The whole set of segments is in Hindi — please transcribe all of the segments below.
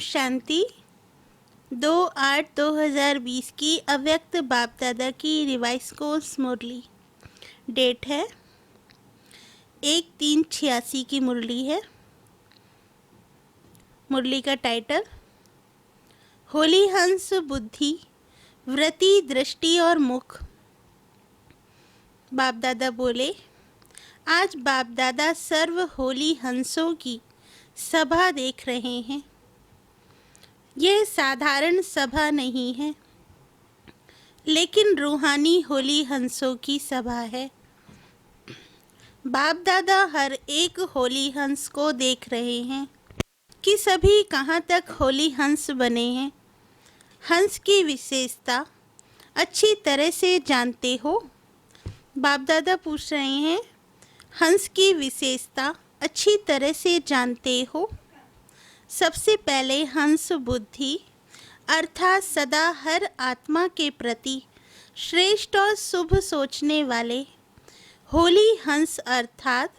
शांति। 2/8/2020 की अव्यक्त बाप दादा की रिवाइज कोर्स मुरली। डेट है 1/3/86 की मुरली है। मुरली का टाइटल होली हंस बुद्धि वृत्ति दृष्टि और मुख। बाप दादा बोले, आज बाप दादा सर्व होली हंसों की सभा देख रहे हैं। यह साधारण सभा नहीं है, लेकिन रूहानी होली हंसों की सभा है। बाप दादा हर एक होली हंस को देख रहे हैं कि सभी कहाँ तक होली हंस बने हैं। हंस की विशेषता अच्छी तरह से जानते हो? बाप दादा पूछ रहे हैं, हंस की विशेषता अच्छी तरह से जानते हो? सबसे पहले हंस बुद्धि अर्थात सदा हर आत्मा के प्रति श्रेष्ठ और शुभ सोचने वाले। होली हंस अर्थात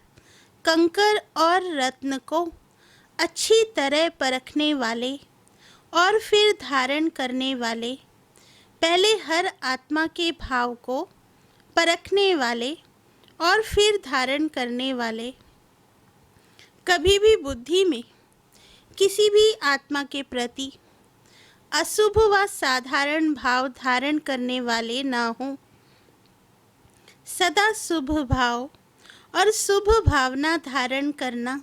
कंकर और रत्न को अच्छी तरह परखने वाले और फिर धारण करने वाले। पहले हर आत्मा के भाव को परखने वाले और फिर धारण करने वाले। कभी भी बुद्धि में किसी भी आत्मा के प्रति अशुभ व साधारण भाव धारण करने वाले ना हों। सदा शुभ भाव और शुभ भावना धारण करना।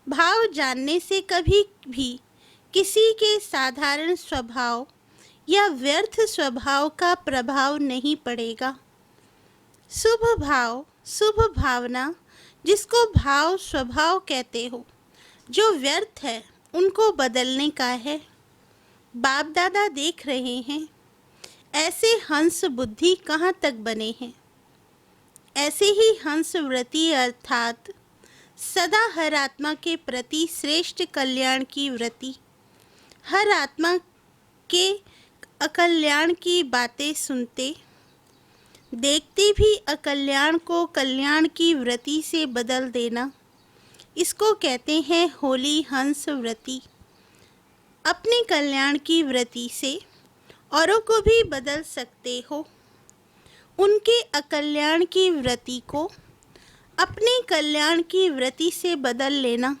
भाव जानने से कभी भी किसी के साधारण स्वभाव या व्यर्थ स्वभाव का प्रभाव नहीं पड़ेगा। शुभ भाव शुभ भावना जिसको भाव स्वभाव कहते हो, जो व्यर्थ है उनको बदलने का है। बाप दादा देख रहे हैं ऐसे हंस बुद्धि कहाँ तक बने हैं। ऐसे ही हंस वृत्ति अर्थात सदा हर आत्मा के प्रति श्रेष्ठ कल्याण की वृत्ति। हर आत्मा के अकल्याण की बातें सुनते देखते भी अकल्याण को कल्याण की वृत्ति से बदल देना, इसको कहते हैं होली हंस वृत्ति। अपने कल्याण की वृत्ति से औरों को भी बदल सकते हो। उनके अकल्याण की वृत्ति को अपने कल्याण की वृत्ति से बदल लेना,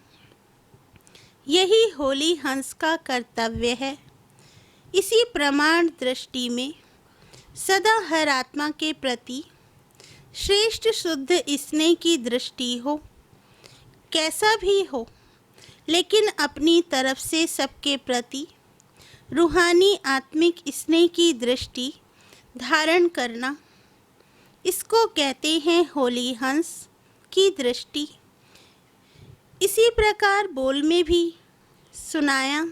यही होली हंस का कर्तव्य है। इसी प्रमाण दृष्टि में सदा हर आत्मा के प्रति श्रेष्ठ शुद्ध स्नेह की दृष्टि हो। कैसा भी हो, लेकिन अपनी तरफ से सबके प्रति रूहानी आत्मिक स्नेह की दृष्टि धारण करना, इसको कहते हैं होली हंस की दृष्टि। इसी प्रकार बोल में भी सुनाया,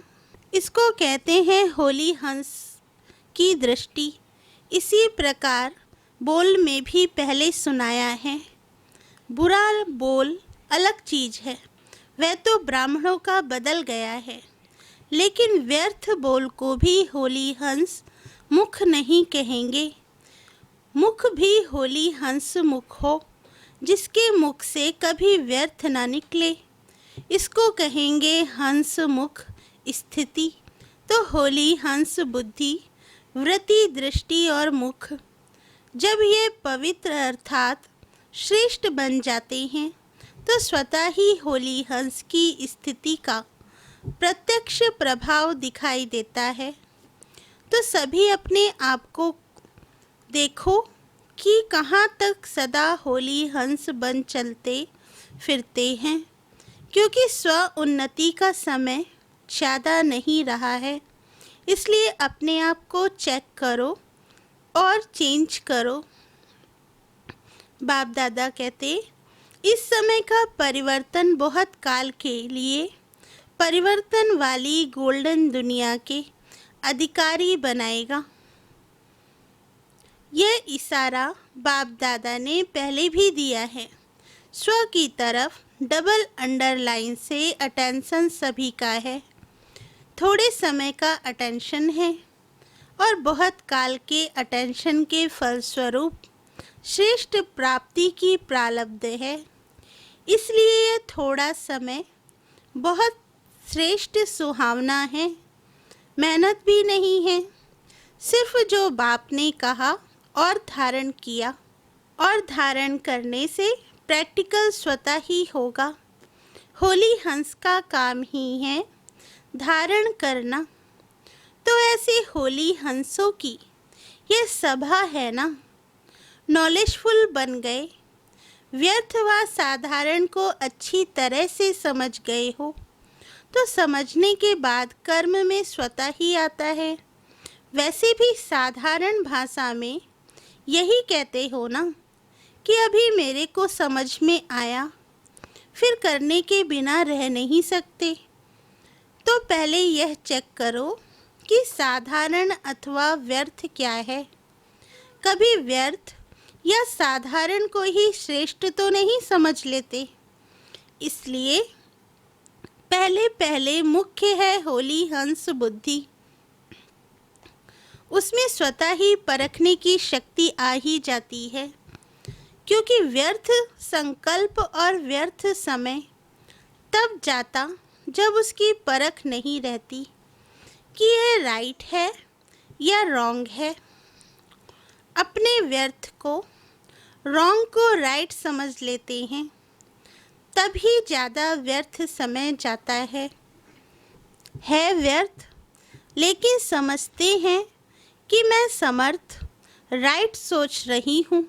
इसको कहते हैं होली हंस की दृष्टि। इसी प्रकार बोल में भी पहले सुनाया है। बुरा बोल अलग चीज़ है, वह तो ब्राह्मणों का बदल गया है, लेकिन व्यर्थ बोल को भी होली हंस मुख नहीं कहेंगे। मुख भी होली हंस मुख हो, जिसके मुख से कभी व्यर्थ ना निकले, इसको कहेंगे हंस मुख स्थिति। तो होली हंस बुद्धि वृत्ति दृष्टि और मुख जब ये पवित्र अर्थात श्रेष्ठ बन जाते हैं, तो स्वतः ही होली हंस की स्थिति का प्रत्यक्ष प्रभाव दिखाई देता है। तो सभी अपने आप को देखो कि कहाँ तक सदा होली हंस बन चलते फिरते हैं, क्योंकि स्व उन्नति का समय ज़्यादा नहीं रहा है। इसलिए अपने आप को चेक करो और चेंज करो। बाप दादा कहते, इस समय का परिवर्तन बहुत काल के लिए परिवर्तन वाली गोल्डन दुनिया के अधिकारी बनाएगा। यह इशारा बाप दादा ने पहले भी दिया है। स्व की तरफ डबल अंडरलाइन से अटेंशन सभी का है। थोड़े समय का अटेंशन है और बहुत काल के अटेंशन के फलस्वरूप श्रेष्ठ प्राप्ति की प्रारब्ध है। इसलिए यह थोड़ा समय बहुत श्रेष्ठ सुहावना है, मेहनत भी नहीं है, सिर्फ जो बाप ने कहा और धारण किया, और धारण करने से प्रैक्टिकल स्वतः ही होगा। होली हंस का काम ही है धारण करना। तो ऐसे होली हंसों की ये सभा है ना, नॉलेजफुल बन गए, व्यर्थ व साधारण को अच्छी तरह से समझ गए हो, तो समझने के बाद कर्म में स्वतः ही आता है। वैसे भी साधारण भाषा में यही कहते हो ना कि अभी मेरे को समझ में आया, फिर करने के बिना रह नहीं सकते। तो पहले यह चेक करो कि साधारण अथवा व्यर्थ क्या है। कभी व्यर्थ या साधारण को ही श्रेष्ठ तो नहीं समझ लेते। इसलिए पहले पहले मुख्य है होली हंस बुद्धि। उसमें स्वतः ही परखने की शक्ति आ ही जाती है, क्योंकि व्यर्थ संकल्प और व्यर्थ समय तब जाता जब उसकी परख नहीं रहती कि यह राइट है या रॉन्ग है। अपने व्यर्थ को रॉन्ग को राइट समझ लेते हैं, तभी ज़्यादा व्यर्थ समय जाता है व्यर्थ, लेकिन समझते हैं कि मैं समर्थ राइट सोच रही हूँ,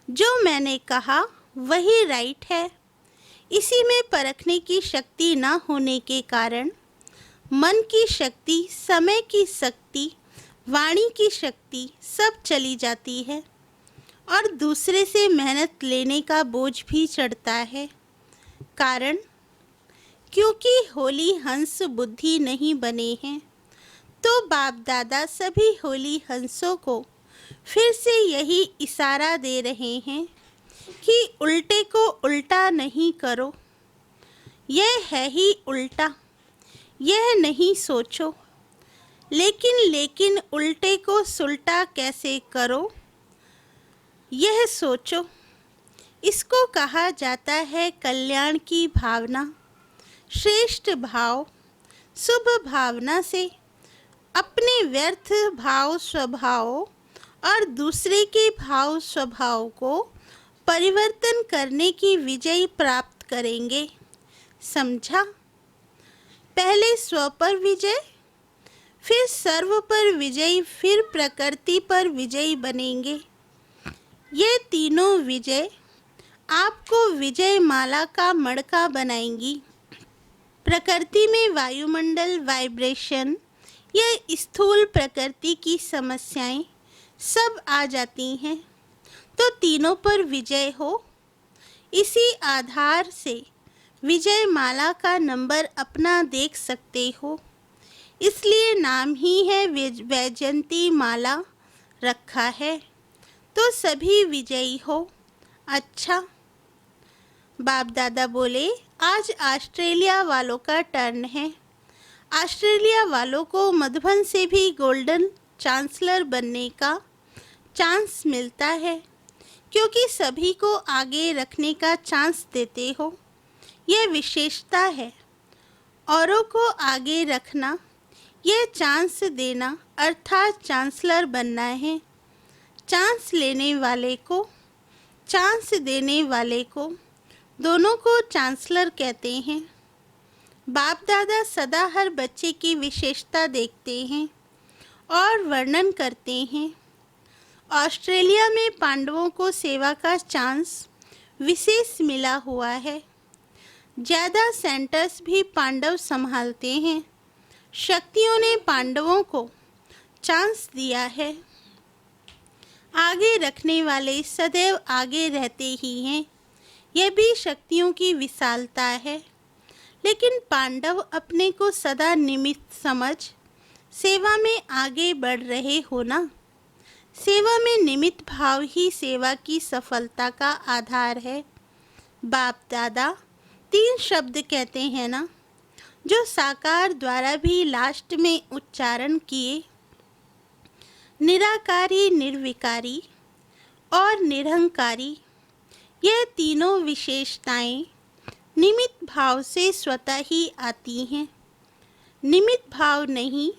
जो मैंने कहा वही राइट है। इसी में परखने की शक्ति न होने के कारण मन की शक्ति, समय की शक्ति, वाणी की शक्ति सब चली जाती है और दूसरे से मेहनत लेने का बोझ भी चढ़ता है। कारण क्योंकि होली हंस बुद्धि नहीं बने हैं। तो बाप दादा सभी होली हंसों को फिर से यही इशारा दे रहे हैं कि उल्टे को उल्टा नहीं करो। यह है ही उल्टा, यह नहीं सोचो। लेकिन उल्टे को सुलटा कैसे करो, यह सोचो। इसको कहा जाता है कल्याण की भावना। श्रेष्ठ भाव, शुभ भावना से अपने व्यर्थ भाव स्वभाव और दूसरे के भाव स्वभाव को परिवर्तन करने की विजय प्राप्त करेंगे। समझा? पहले स्व पर विजय, फिर सर्व पर विजय, फिर प्रकृति पर विजयी बनेंगे। ये तीनों विजय आपको विजय माला का मड़का बनाएंगी। प्रकृति में वायुमंडल, वाइब्रेशन, यह स्थूल प्रकृति की समस्याएं सब आ जाती हैं, तो तीनों पर विजय हो। इसी आधार से विजय माला का नंबर अपना देख सकते हो, इसलिए नाम ही है वैजयंती माला रखा है। तो सभी विजयी हो। अच्छा, बाप दादा बोले आज ऑस्ट्रेलिया वालों का टर्न है। ऑस्ट्रेलिया वालों को मधुबन से भी गोल्डन चांसलर बनने का चांस मिलता है, क्योंकि सभी को आगे रखने का चांस देते हो। यह विशेषता है। औरों को आगे रखना, यह चांस देना अर्थात चांसलर बनना है। चांस लेने वाले को, चांस देने वाले को, दोनों को चांसलर कहते हैं। बाप दादा सदा हर बच्चे की विशेषता देखते हैं और वर्णन करते हैं। ऑस्ट्रेलिया में पांडवों को सेवा का चांस विशेष मिला हुआ है। ज़्यादा सेंटर्स भी पांडव संभालते हैं। शक्तियों ने पांडवों को चांस दिया है। आगे रखने वाले सदैव आगे रहते ही हैं, यह भी शक्तियों की विशालता है। लेकिन पांडव अपने को सदा निमित्त समझ सेवा में आगे बढ़ रहे हो ना। सेवा में निमित्त भाव ही सेवा की सफलता का आधार है। बाप दादा 3 शब्द कहते हैं ना, जो साकार द्वारा भी लास्ट में उच्चारण किए, निराकारी, निर्विकारी और निरहंकारी। यह तीनों विशेषताएं निमित्त भाव से स्वतः ही आती हैं। निमित्त भाव नहीं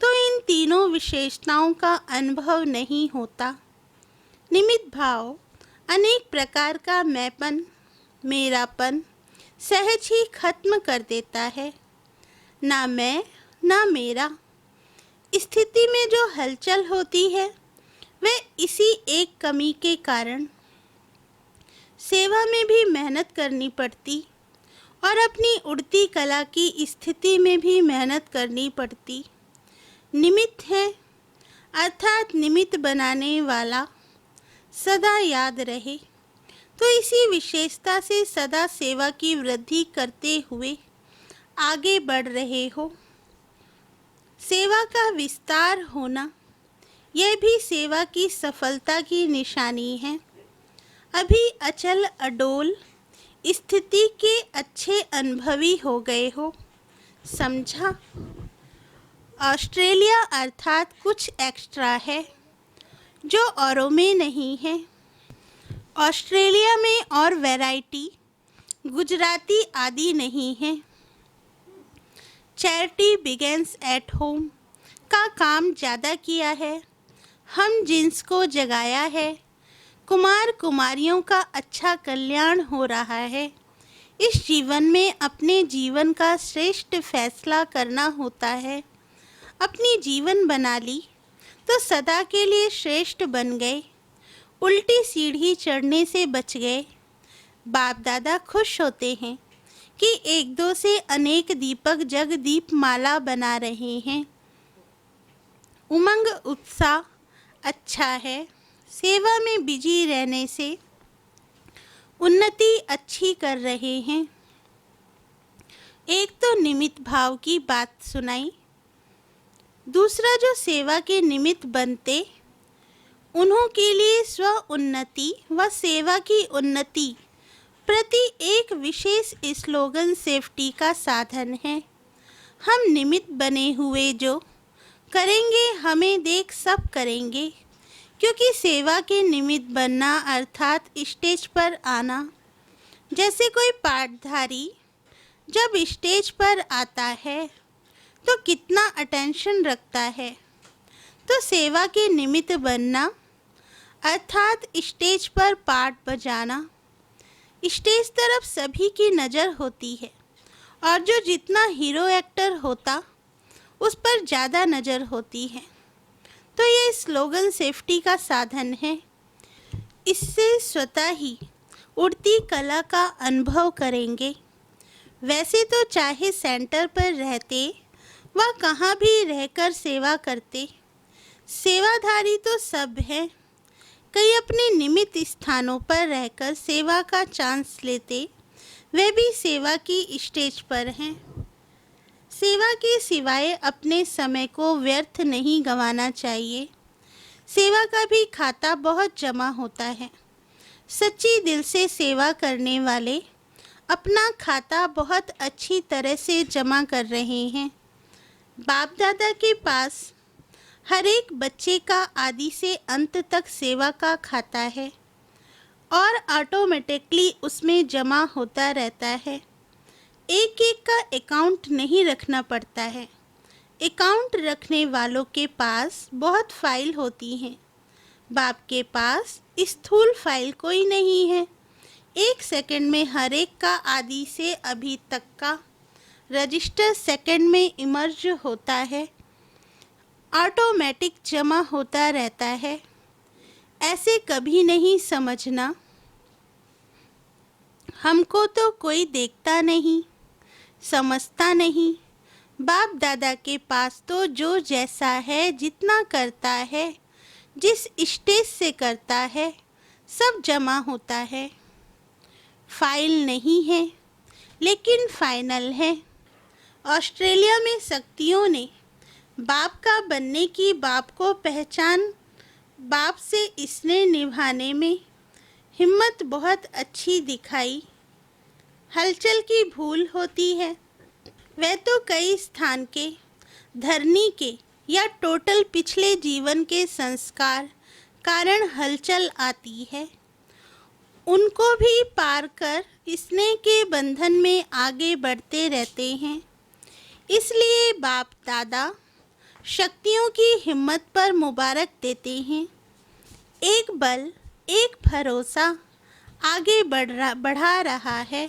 तो इन तीनों विशेषताओं का अनुभव नहीं होता। निमित्त भाव अनेक प्रकार का मैंपन, मेरापन सहज ही खत्म कर देता है। ना मैं ना मेरा स्थिति में जो हलचल होती है वह इसी एक कमी के कारण। सेवा में भी मेहनत करनी पड़ती और अपनी उड़ती कला की स्थिति में भी मेहनत करनी पड़ती। निमित्त है अर्थात निमित्त बनाने वाला सदा याद रहे, तो इसी विशेषता से सदा सेवा की वृद्धि करते हुए आगे बढ़ रहे हो। सेवा का विस्तार होना यह भी सेवा की सफलता की निशानी है। अभी अचल अडोल स्थिति के अच्छे अनुभवी हो गए हो, समझा? ऑस्ट्रेलिया अर्थात कुछ एक्स्ट्रा है जो औरों में नहीं है। ऑस्ट्रेलिया में और वैरायटी गुजराती आदि नहीं है। चैरिटी बिगेन्स एट होम का काम ज़्यादा किया है। हम जिन्स को जगाया है। कुमार कुमारियों का अच्छा कल्याण हो रहा है। इस जीवन में अपने जीवन का श्रेष्ठ फैसला करना होता है। अपनी जीवन बना ली तो सदा के लिए श्रेष्ठ बन गए। उल्टी सीढ़ी चढ़ने से बच गए। बाप दादा खुश होते हैं कि एक दो से अनेक दीपक जग दीप माला बना रहे हैं। उमंग उत्साह अच्छा है। सेवा में बिजी रहने से उन्नति अच्छी कर रहे हैं। एक तो निमित्त भाव की बात सुनाई। दूसरा जो सेवा के निमित्त बनते उन्हों के लिए स्व उन्नति व सेवा की उन्नति प्रति एक विशेष स्लोगन सेफ्टी का साधन है। हम निमित्त बने हुए जो करेंगे हमें देख सब करेंगे, क्योंकि सेवा के निमित्त बनना अर्थात स्टेज पर आना। जैसे कोई पाठधारी जब स्टेज पर आता है तो कितना अटेंशन रखता है, तो सेवा के निमित्त बनना अर्थात स्टेज पर पाठ बजाना। स्टेज तरफ सभी की नज़र होती है और जो जितना हीरो एक्टर होता उस पर ज़्यादा नज़र होती है। तो ये स्लोगन सेफ्टी का साधन है। इससे स्वतः ही उड़ती कला का अनुभव करेंगे। वैसे तो चाहे सेंटर पर रहते व कहाँ भी रहकर सेवा करते, सेवाधारी तो सब हैं। कई अपने निमित्त स्थानों पर रहकर सेवा का चांस लेते, वे भी सेवा की स्टेज पर हैं। सेवा के सिवाय अपने समय को व्यर्थ नहीं गंवाना चाहिए। सेवा का भी खाता बहुत जमा होता है। सच्ची दिल से सेवा करने वाले अपना खाता बहुत अच्छी तरह से जमा कर रहे हैं। बाप दादा के पास हर एक बच्चे का आदि से अंत तक सेवा का खाता है और ऑटोमेटिकली उसमें जमा होता रहता है। एक एक का अकाउंट नहीं रखना पड़ता है। अकाउंट रखने वालों के पास बहुत फाइल होती हैं। बाप के पास स्थूल फाइल कोई नहीं है। एक सेकंड में हर एक का आदि से अभी तक का रजिस्टर सेकंड में इमर्ज होता है, ऑटोमेटिक जमा होता रहता है। ऐसे कभी नहीं समझना हमको तो कोई देखता नहीं, समझता नहीं। बाप दादा के पास तो जो जैसा है, जितना करता है, जिस स्टेज से करता है, सब जमा होता है। फाइल नहीं है लेकिन फाइनल है। ऑस्ट्रेलिया में शक्तियों ने बाप का बनने की बाप को पहचान बाप से इसने निभाने में हिम्मत बहुत अच्छी दिखाई। हलचल की भूल होती है। वह तो कई स्थान के धरनी के या टोटल पिछले जीवन के संस्कार कारण हलचल आती है। उनको भी पार कर स्नेह के बंधन में आगे बढ़ते रहते हैं। इसलिए बाप दादा शक्तियों की हिम्मत पर मुबारक देते हैं। एक बल, एक भरोसा आगे बढ़ा रहा है,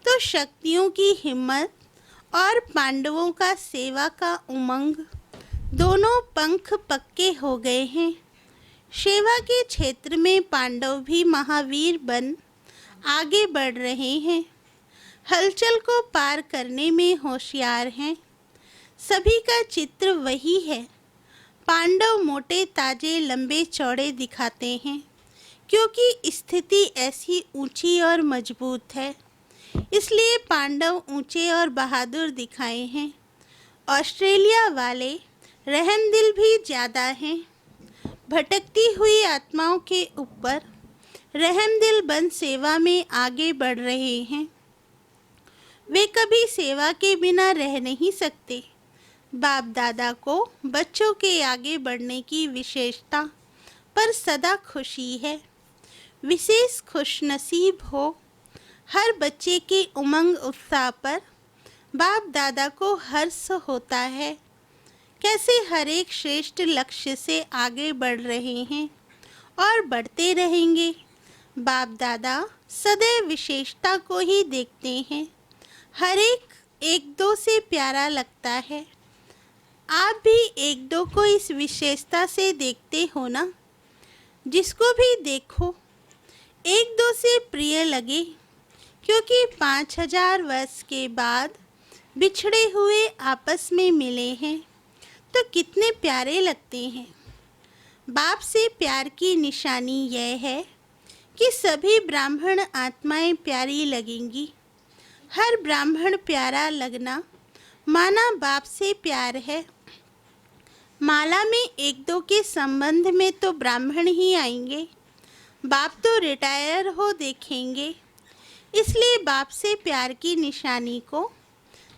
तो शक्तियों की हिम्मत और पांडवों का सेवा का उमंग, दोनों पंख पक्के हो गए हैं। सेवा के क्षेत्र में पांडव भी महावीर बन आगे बढ़ रहे हैं। हलचल को पार करने में होशियार हैं। सभी का चित्र वही है। पांडव मोटे ताजे लंबे चौड़े दिखाते हैं, क्योंकि स्थिति ऐसी ऊंची और मजबूत है, इसलिए पांडव ऊंचे और बहादुर दिखाए हैं। ऑस्ट्रेलिया वाले रहमदिल भी ज़्यादा हैं। भटकती हुई आत्माओं के ऊपर रहमदिल बन सेवा में आगे बढ़ रहे हैं। वे कभी सेवा के बिना रह नहीं सकते। बाप दादा को बच्चों के आगे बढ़ने की विशेषता पर सदा खुशी है। विशेष खुशनसीब हो हर बच्चे के उमंग उत्साह पर बाप दादा को हर्ष होता है। कैसे हर एक श्रेष्ठ लक्ष्य से आगे बढ़ रहे हैं और बढ़ते रहेंगे। बाप दादा सदैव विशेषता को ही देखते हैं। हर एक दो से प्यारा लगता है। आप भी एक दो को इस विशेषता से देखते हो ना। जिसको भी देखो एक दो से प्रिय लगे, क्योंकि 5000 वर्ष के बाद बिछड़े हुए आपस में मिले हैं तो कितने प्यारे लगते हैं। बाप से प्यार की निशानी यह है कि सभी ब्राह्मण आत्माएं प्यारी लगेंगी। हर ब्राह्मण प्यारा लगना माना बाप से प्यार है। माला में एक दो के संबंध में तो ब्राह्मण ही आएंगे। बाप तो रिटायर हो देखेंगे। इसलिए बाप से प्यार की निशानी को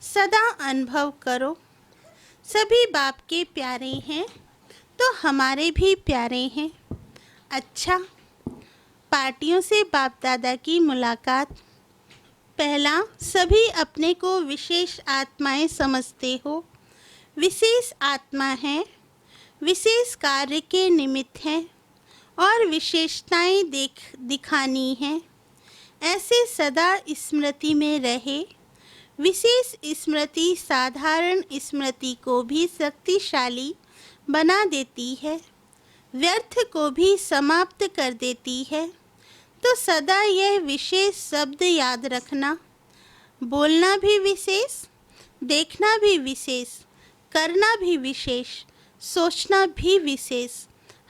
सदा अनुभव करो। सभी बाप के प्यारे हैं तो हमारे भी प्यारे हैं। अच्छा, पार्टियों से बाप दादा की मुलाकात। पहला, सभी अपने को विशेष आत्माएं समझते हो। विशेष आत्मा है, विशेष कार्य के निमित्त हैं और विशेषताएं दिखानी हैं। ऐसे सदा स्मृति में रहे। विशेष स्मृति साधारण स्मृति को भी शक्तिशाली बना देती है, व्यर्थ को भी समाप्त कर देती है। तो सदा यह विशेष शब्द याद रखना। बोलना भी विशेष, देखना भी विशेष, करना भी विशेष, सोचना भी विशेष।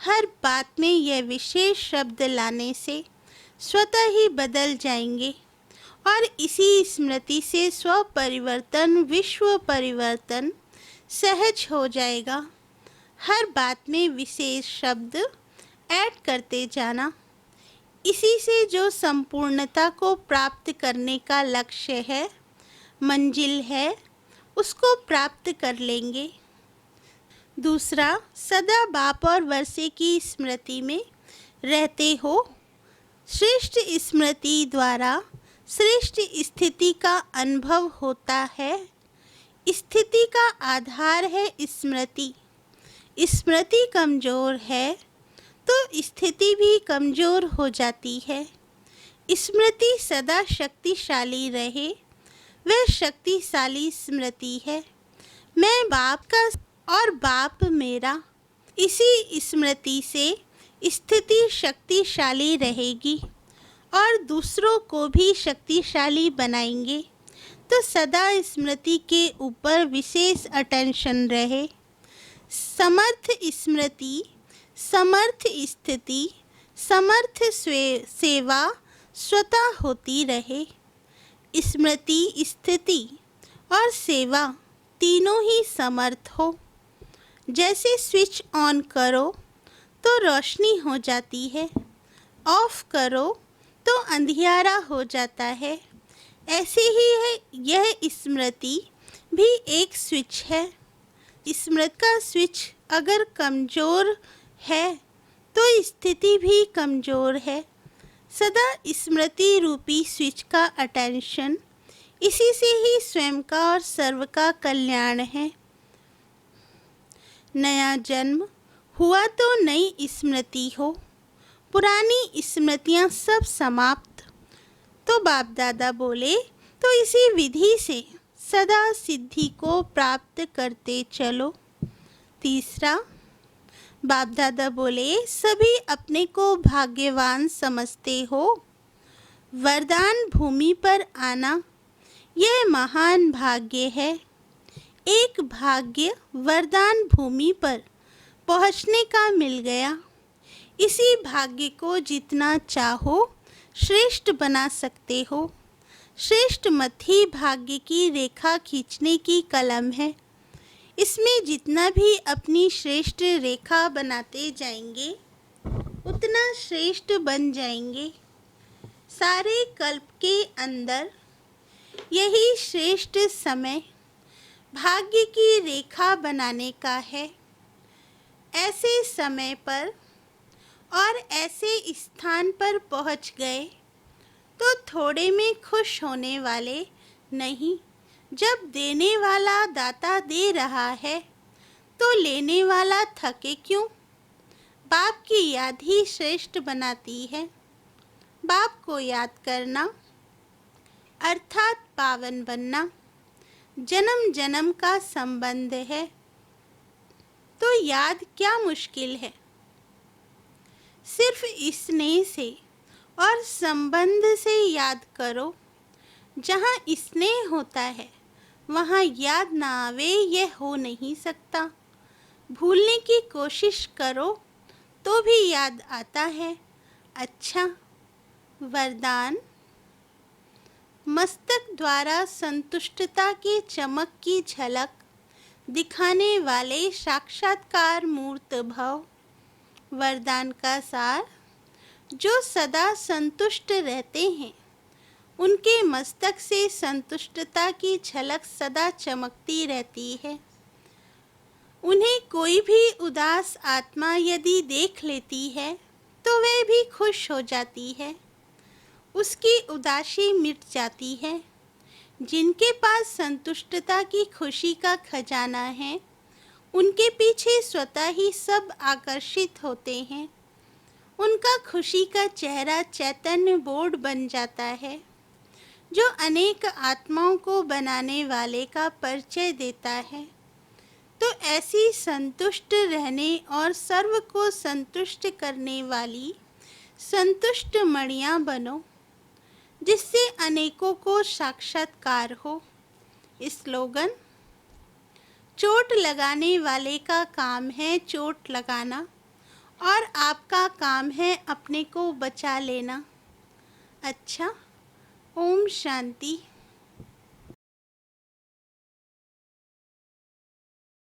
हर बात में यह विशेष शब्द लाने से स्वतः ही बदल जाएंगे और इसी स्मृति से स्व परिवर्तन, विश्व परिवर्तन सहज हो जाएगा। हर बात में विशेष शब्द ऐड करते जाना। इसी से जो संपूर्णता को प्राप्त करने का लक्ष्य है, मंजिल है, उसको प्राप्त कर लेंगे। दूसरा, सदा बाप और वर्षे की स्मृति में रहते हो। श्रेष्ठ स्मृति द्वारा श्रेष्ठ स्थिति का अनुभव होता है। स्थिति का आधार है स्मृति। स्मृति कमज़ोर है तो स्थिति भी कमज़ोर हो जाती है। स्मृति सदा शक्तिशाली रहे, वह शक्तिशाली स्मृति है। मैं बाप का और बाप मेरा। इसी स्मृति से स्थिति शक्तिशाली रहेगी और दूसरों को भी शक्तिशाली बनाएंगे। तो सदा स्मृति के ऊपर विशेष अटेंशन रहे। समर्थ स्मृति, समर्थ स्थिति, समर्थ सेवा स्वतः होती रहे। स्मृति, स्थिति और सेवा तीनों ही समर्थ हो। जैसे स्विच ऑन करो तो रोशनी हो जाती है, ऑफ करो तो अंधियारा हो जाता है। ऐसे ही है यह स्मृति भी एक स्विच है। स्मृति का स्विच अगर कमज़ोर है तो स्थिति भी कमज़ोर है। सदा स्मृति रूपी स्विच का अटेंशन, इसी से ही स्वयं का और सर्व का कल्याण है। नया जन्म हुआ तो नई स्मृति हो, पुरानी स्मृतियां सब समाप्त। तो बाप दादा बोले, तो इसी विधि से सदा सिद्धि को प्राप्त करते चलो। तीसरा, बाप दादा बोले, सभी अपने को भाग्यवान समझते हो। वरदान भूमि पर आना यह महान भाग्य है। एक भाग्य वरदान भूमि पर पहुँचने का मिल गया। इसी भाग्य को जितना चाहो श्रेष्ठ बना सकते हो। श्रेष्ठ मत ही भाग्य की रेखा खींचने की कलम है। इसमें जितना भी अपनी श्रेष्ठ रेखा बनाते जाएंगे उतना श्रेष्ठ बन जाएंगे। सारे कल्प के अंदर यही श्रेष्ठ समय भाग्य की रेखा बनाने का है। ऐसे समय पर और ऐसे स्थान पर पहुंच गए तो थोड़े में खुश होने वाले नहीं। जब देने वाला दाता दे रहा है तो लेने वाला थके क्यों? बाप की याद ही श्रेष्ठ बनाती है। बाप को याद करना अर्थात पावन बनना जन्म जन्म का संबंध है। तो याद क्या मुश्किल है? सिर्फ स्नेह से और संबंध से याद करो। जहाँ स्नेह होता है वहाँ याद ना आवे यह हो नहीं सकता। भूलने की कोशिश करो तो भी याद आता है। अच्छा, वरदान मस्तक द्वारा संतुष्टता की चमक की झलक दिखाने वाले साक्षात्कार मूर्त भव। वरदान का सार, जो सदा संतुष्ट रहते हैं उनके मस्तक से संतुष्टता की झलक सदा चमकती रहती है। उन्हें कोई भी उदास आत्मा यदि देख लेती है तो वह भी खुश हो जाती है। उसकी उदासी मिट जाती है। जिनके पास संतुष्टता की खुशी का खजाना है उनके पीछे स्वतः ही सब आकर्षित होते हैं। उनका खुशी का चेहरा चैतन्य बोर्ड बन जाता है जो अनेक आत्माओं को बनाने वाले का परिचय देता है। तो ऐसी संतुष्ट रहने और सर्व को संतुष्ट करने वाली संतुष्ट मणियाँ बनो, जिससे अनेकों को साक्षात्कार हो। स्लोगन, चोट लगाने वाले का काम है चोट लगाना और आपका काम है अपने को बचा लेना। अच्छा, ओम शांति।